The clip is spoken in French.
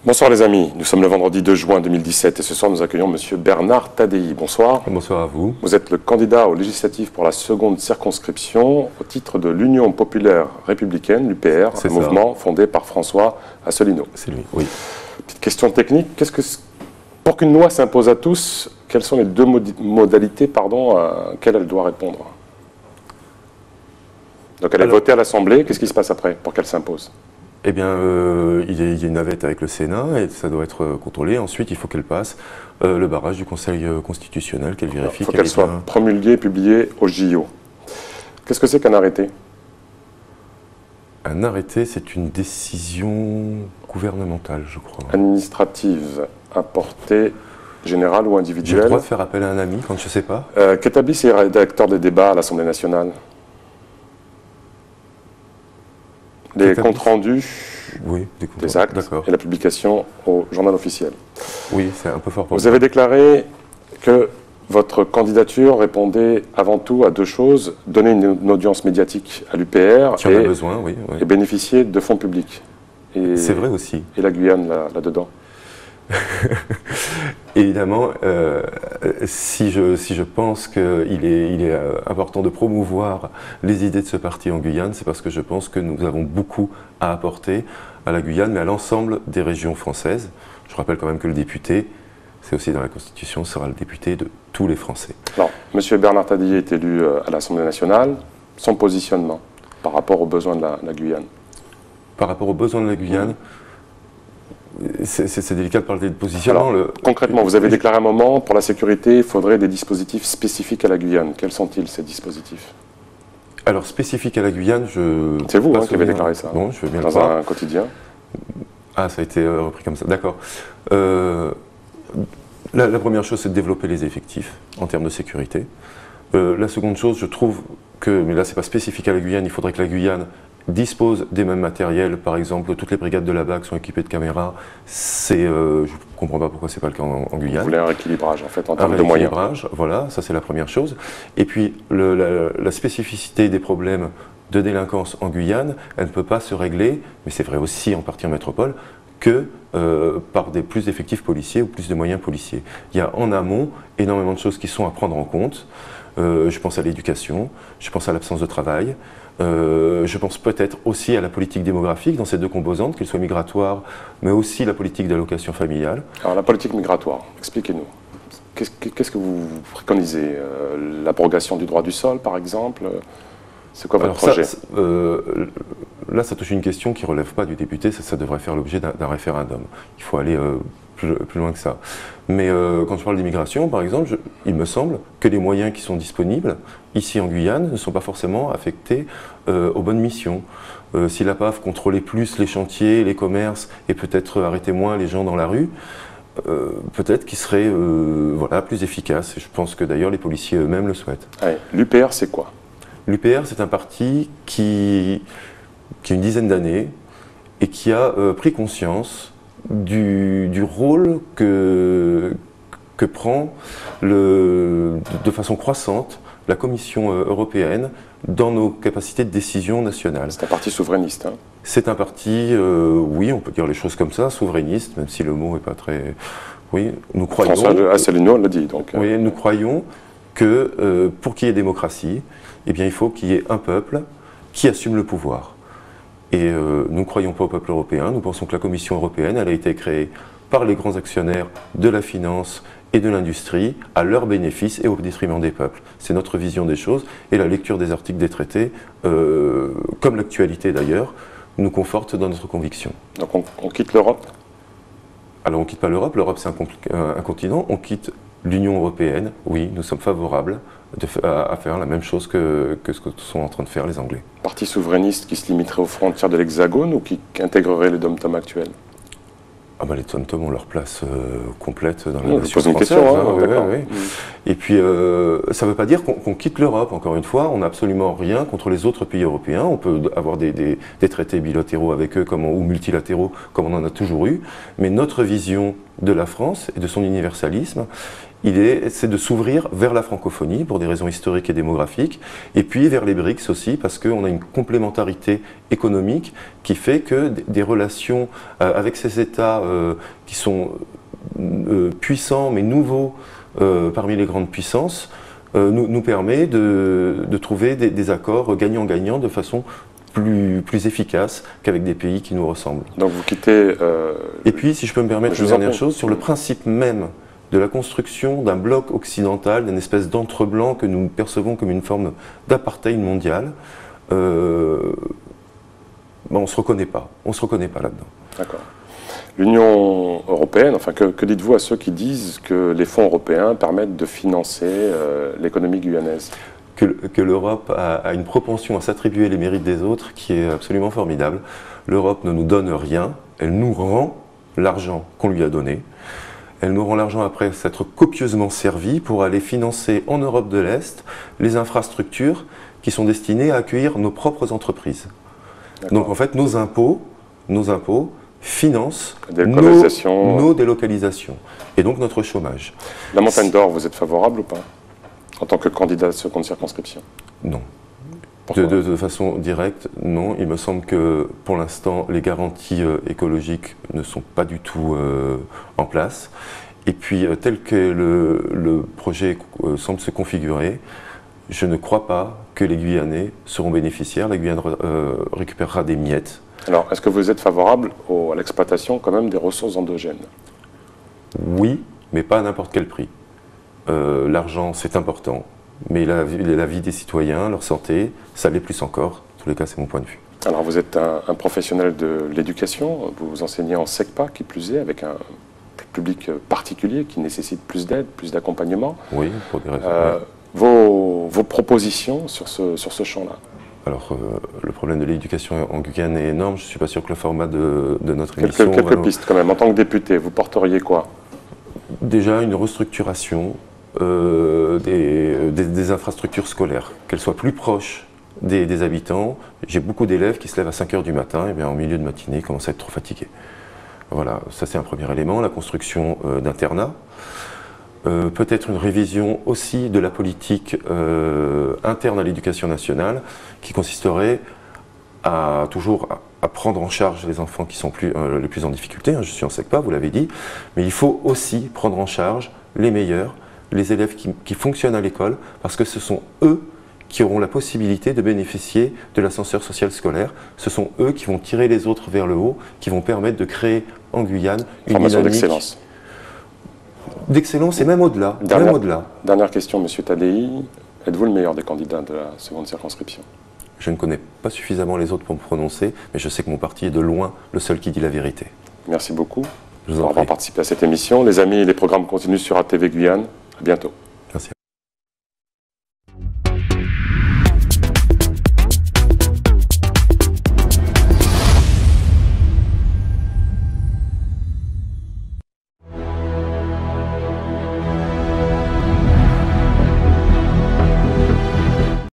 Bonsoir les amis, nous sommes le vendredi 2 juin 2017 et ce soir nous accueillons M. Bernard Tadei. Bonsoir. Bonsoir à vous. Vous êtes le candidat aux législatives pour la seconde circonscription au titre de l'Union populaire républicaine, l'UPR, un mouvement fondé par François Asselineau. C'est lui, oui. Petite question technique, pour qu'une loi s'impose à tous, quelles sont les deux modalités auxquelles elle doit répondre? Donc elle est votée à l'Assemblée, qu'est-ce qui se passe après pour qu'elle s'impose? Eh bien, il y a une navette avec le Sénat et ça doit être contrôlé. Ensuite, il faut qu'elle passe le barrage du Conseil constitutionnel, qu'elle vérifie. Il faut qu'elle soit promulguée, publiée au JO. Qu'est-ce que c'est qu'un arrêté? Un arrêté, c'est une décision gouvernementale, je crois. Administrative, à portée générale ou individuelle. J'ai le droit de faire appel à un ami quand je ne sais pas. Qu'établissent les rédacteurs des débats à l'Assemblée nationale? Les comptes rendus des actes et la publication au journal officiel. Oui, c'est un peu fort pour vous. Vous avez déclaré que votre candidature répondait avant tout à deux choses, donner une audience médiatique à l'UPR et bénéficier de fonds publics. C'est vrai aussi. Et la Guyane là-dedans. Évidemment, si je pense qu'il est important de promouvoir les idées de ce parti en Guyane, c'est parce que je pense que nous avons beaucoup à apporter à la Guyane, mais à l'ensemble des régions françaises. Je rappelle quand même que le député, c'est aussi dans la Constitution, sera le député de tous les Français. Alors, M. Bernard Tadei est élu à l'Assemblée nationale. Son positionnement par rapport aux besoins de la Guyane? Par rapport aux besoins de la Guyane, c'est délicat de parler de positionnement. Alors, concrètement, vous avez déclaré à un moment, pour la sécurité, il faudrait des dispositifs spécifiques à la Guyane. Quels sont-ils, ces dispositifs? Alors, spécifiques à la Guyane, c'est vous qui avez déclaré ça. Bon, je veux bien dans un quotidien. Ah, ça a été repris comme ça, d'accord. La première chose, c'est de développer les effectifs en termes de sécurité. La seconde chose, je trouve que, mais là, c'est pas spécifique à la Guyane, il faudrait que la Guyane dispose des mêmes matériels. Par exemple, toutes les brigades de la BAC sont équipées de caméras. Je ne comprends pas pourquoi ce n'est pas le cas en Guyane. Vous voulez un rééquilibrage, en fait, en termes de moyens. Un rééquilibrage, voilà, ça c'est la première chose. Et puis, la spécificité des problèmes de délinquance en Guyane, elle ne peut pas se régler, mais c'est vrai aussi en partie en métropole, que par plus d'effectifs policiers ou plus de moyens policiers. Il y a en amont énormément de choses qui sont à prendre en compte. Je pense à l'éducation, je pense à l'absence de travail, je pense peut-être aussi à la politique démographique dans ces deux composantes, qu'elle soit migratoire, mais aussi la politique d'allocation familiale. Alors la politique migratoire, expliquez-nous. Qu'est-ce que vous préconisez? L'abrogation du droit du sol, par exemple? C'est quoi votre projet? Là, ça touche une question qui ne relève pas du député, ça devrait faire l'objet d'un référendum. Il faut aller plus loin que ça. Mais quand je parle d'immigration, par exemple, il me semble que les moyens qui sont disponibles ici en Guyane ne sont pas forcément affectés aux bonnes missions. Si la PAF contrôlait plus les chantiers, les commerces et peut-être arrêtait moins les gens dans la rue, peut-être qu'il serait plus efficace. Et je pense que d'ailleurs les policiers eux-mêmes le souhaitent. L'UPR, c'est quoi? L'UPR, c'est un parti qui a une dizaine d'années et qui a pris conscience du rôle que prend de façon croissante la Commission européenne dans nos capacités de décision nationales. C'est un parti souverainiste. C'est un parti, oui, on peut dire les choses comme ça, souverainiste, même si le mot n'est pas très... Oui, nous croyons... François Asselineau l'a dit, donc... Oui, nous croyons que pour qu'il y ait démocratie, eh bien, il faut qu'il y ait un peuple qui assume le pouvoir. Et nous ne croyons pas au peuple européen, nous pensons que la Commission européenne, elle a été créée par les grands actionnaires de la finance et de l'industrie, à leur bénéfice et au détriment des peuples. C'est notre vision des choses, et la lecture des articles des traités, comme l'actualité d'ailleurs, nous conforte dans notre conviction. Donc on quitte l'Europe? Alors on ne quitte pas l'Europe, l'Europe c'est un continent, on quitte l'Union européenne, oui, nous sommes favorables à faire la même chose que ce que sont en train de faire les Anglais. Parti souverainiste qui se limiterait aux frontières de l'Hexagone ou qui intégrerait les dom-toms actuels? Ah ben les dom-toms ont leur place complète dans la nation française. Et puis ça ne veut pas dire qu'on quitte l'Europe, encore une fois, on n'a absolument rien contre les autres pays européens, on peut avoir des traités bilatéraux avec eux ou multilatéraux comme on en a toujours eu, mais notre vision de la France et de son universalisme, c'est de s'ouvrir vers la francophonie pour des raisons historiques et démographiques, et puis vers les BRICS aussi, parce qu'on a une complémentarité économique qui fait que des relations avec ces États qui sont puissants mais nouveaux parmi les grandes puissances nous permet de trouver des accords gagnant-gagnant de façon plus efficace qu'avec des pays qui nous ressemblent. Donc vous quittez... Et puis, si je peux me permettre une dernière chose, sur le principe même de la construction d'un bloc occidental, d'une espèce d'entre-blanc que nous percevons comme une forme d'apartheid mondial, on ne se reconnaît pas. On ne se reconnaît pas là-dedans. D'accord. L'Union européenne, enfin, que dites-vous à ceux qui disent que les fonds européens permettent de financer l'économie guyanaise ? Que l'Europe a une propension à s'attribuer les mérites des autres qui est absolument formidable. L'Europe ne nous donne rien, elle nous rend l'argent qu'on lui a donné. Elle nous rend l'argent après s'être copieusement servi pour aller financer en Europe de l'Est les infrastructures qui sont destinées à accueillir nos propres entreprises. Donc en fait, nos impôts financent nos délocalisations et donc notre chômage. La Montagne d'Or, vous êtes favorable ou pas, en tant que candidat à seconde circonscription? Non. De façon directe, non. Il me semble que pour l'instant, les garanties écologiques ne sont pas du tout en place. Et puis, tel que le projet semble se configurer, je ne crois pas que les Guyanais seront bénéficiaires. La Guyane récupérera des miettes. Alors, est-ce que vous êtes favorable à l'exploitation quand même des ressources endogènes? Oui, mais pas à n'importe quel prix. L'argent, c'est important. Mais la vie des citoyens, leur santé, ça l'est plus encore. En tous les cas, c'est mon point de vue. Alors, vous êtes un professionnel de l'éducation, vous enseignez en SECPA, qui plus est, avec un public particulier qui nécessite plus d'aide, plus d'accompagnement. Oui, pour des raisons. Vos propositions sur ce champ-là? Alors, le problème de l'éducation en Guyane est énorme. Je ne suis pas sûr que le format de notre émission... Quelques pistes quand même. En tant que député, vous porteriez quoi? Déjà, une restructuration des infrastructures scolaires, qu'elles soient plus proches des habitants. J'ai beaucoup d'élèves qui se lèvent à 5 h du matin, et bien en milieu de matinée, ils commencent à être trop fatigués. Voilà, ça c'est un premier élément, la construction d'internats. Peut-être une révision aussi de la politique interne à l'éducation nationale, qui consisterait à prendre en charge les enfants qui sont les plus en difficulté. Je suis en SECPA, vous l'avez dit, mais il faut aussi prendre en charge les meilleurs, les élèves qui fonctionnent à l'école, parce que ce sont eux qui auront la possibilité de bénéficier de l'ascenseur social scolaire. Ce sont eux qui vont tirer les autres vers le haut, qui vont permettre de créer en Guyane une formation dynamique d'excellence. D'excellence et même au-delà. Dernière question, M. Tadei. Êtes-vous le meilleur des candidats de la seconde circonscription? Je ne connais pas suffisamment les autres pour me prononcer, mais je sais que mon parti est de loin le seul qui dit la vérité. Merci beaucoup d'avoir participé à cette émission. Les amis, les programmes continuent sur ATV Guyane. À bientôt.